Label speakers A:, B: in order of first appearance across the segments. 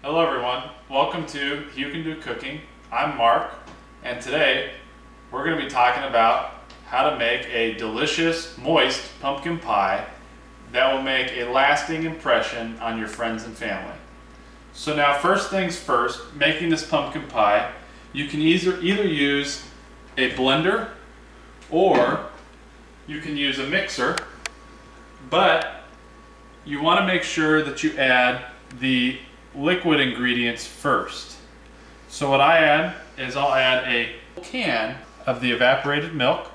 A: Hello everyone, welcome to HewCanDoCooking. I'm Mark, and today we're going to be talking about how to make a delicious, moist pumpkin pie that will make a lasting impression on your friends and family. So now, first things first, making this pumpkin pie, you can either use a blender or you can use a mixer, but you want to make sure that you add the liquid ingredients first. So what I add is I'll add a can of the evaporated milk,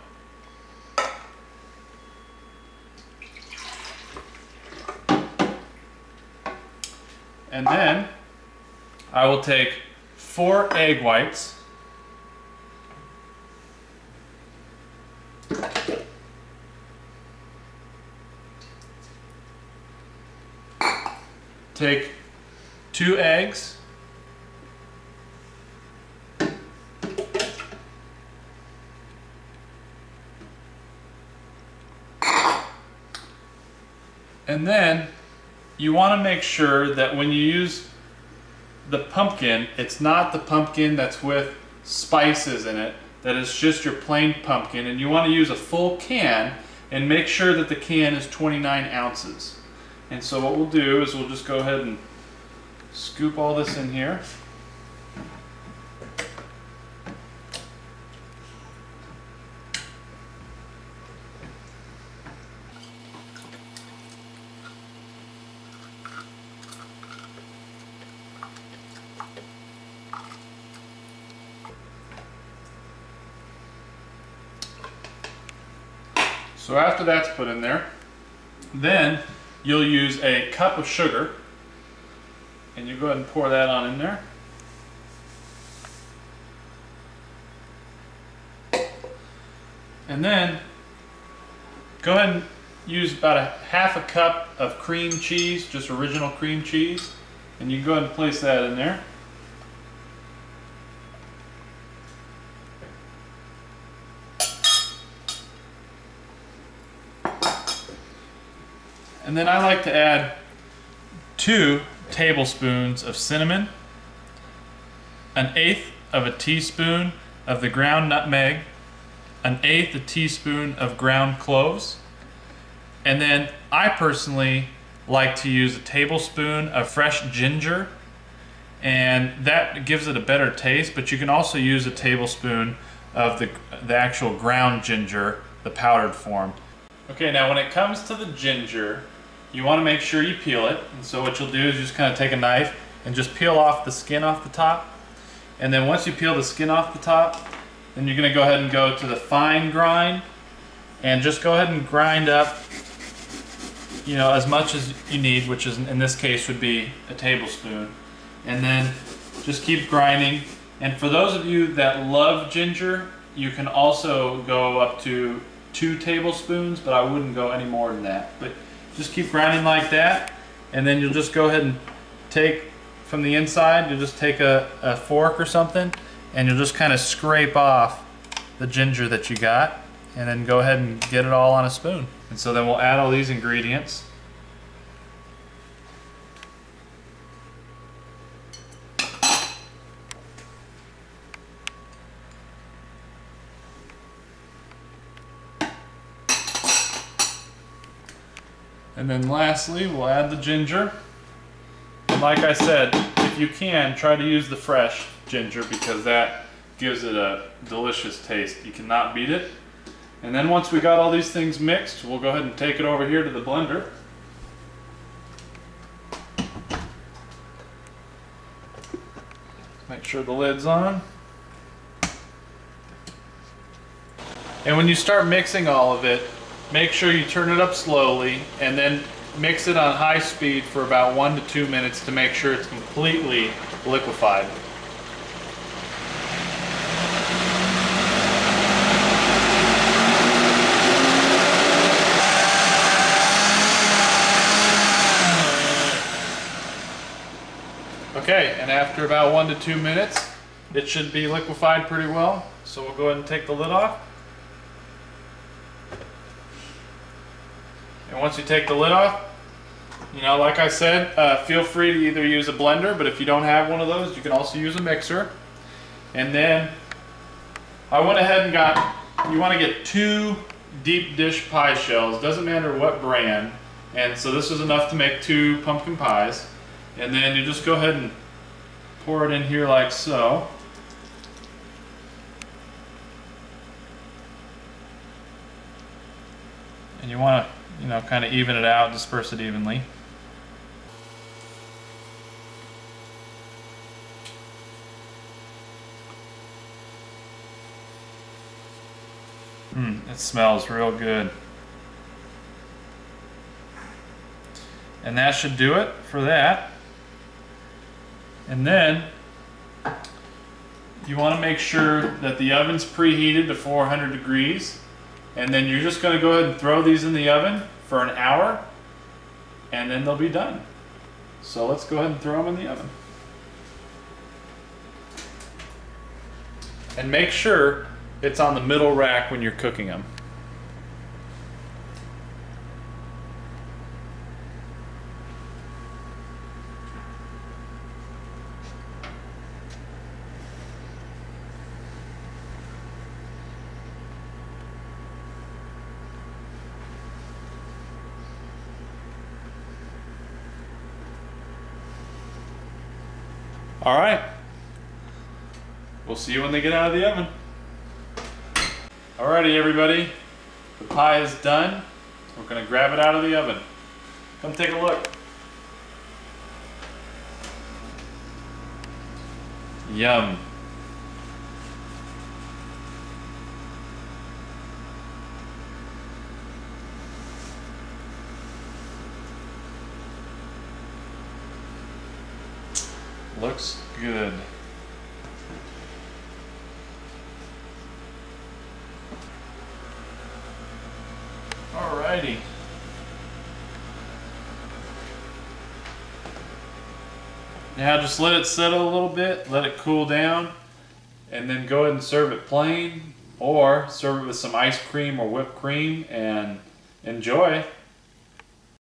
A: and then I will take 4 egg whites, take 2 eggs, and then you want to make sure that when you use the pumpkin, it's not the pumpkin that's with spices in it, that is just your plain pumpkin, and you want to use a full can and make sure that the can is 29 ounces. And so what we'll do is we'll just go ahead and scoop all this in here. So after that's put in there, then you'll use a cup of sugar, and you go ahead and pour that on in there. And then go ahead and use about a half a cup of cream cheese, just original cream cheese, and you go ahead and place that in there. And then I like to add 2 tablespoons of cinnamon, 1/8 of a teaspoon of the ground nutmeg, 1/8 a teaspoon of ground cloves, and then I personally like to use a tablespoon of fresh ginger, and that gives it a better taste, but you can also use a tablespoon of the actual ground ginger, the powdered form. Okay, now when it comes to the ginger, you want to make sure you peel it. And so what you'll do is just kind of take a knife and just peel off the skin off the top. And then once you peel the skin off the top, then you're going to go ahead and go to the fine grind and just go ahead and grind up, you know, as much as you need, which is in this case would be a tablespoon. And then just keep grinding. And for those of you that love ginger, you can also go up to 2 tablespoons, but I wouldn't go any more than that. But just keep grinding like that, and then you'll just go ahead and take from the inside, you'll just take a fork or something, and you'll just kind of scrape off the ginger that you got, and then go ahead and get it all on a spoon. And so then we'll add all these ingredients. And then lastly, we'll add the ginger. And like I said, if you can, try to use the fresh ginger because that gives it a delicious taste. You cannot beat it. And then once we got all these things mixed, we'll go ahead and take it over here to the blender. Make sure the lid's on. And when you start mixing all of it, make sure you turn it up slowly and then mix it on high speed for about 1 to 2 minutes to make sure it's completely liquefied. Okay, and after about 1 to 2 minutes, it should be liquefied pretty well. So we'll go ahead and take the lid off. And once you take the lid off, You know, like I said, feel free to either use a blender, but if you don't have one of those, you can also use a mixer. And then I went ahead and got, you want to get 2 deep dish pie shells, doesn't matter what brand. And so this is enough to make 2 pumpkin pies. And then you just go ahead and pour it in here like so. And you want to, you know, kind of even it out, disperse it evenly. It smells real good. And that should do it for that. And then you want to make sure that the oven's preheated to 400 degrees. And then you're just going to go ahead and throw these in the oven for an hour, and then they'll be done. So let's go ahead and throw them in the oven. And make sure it's on the middle rack when you're cooking them. All right. We'll see you when they get out of the oven. Alrighty, everybody. The pie is done. We're going to grab it out of the oven. Come take a look. Yum. Looks good. Alrighty. Now just let it settle a little bit, let it cool down, and then go ahead and serve it plain, or serve it with some ice cream or whipped cream and enjoy.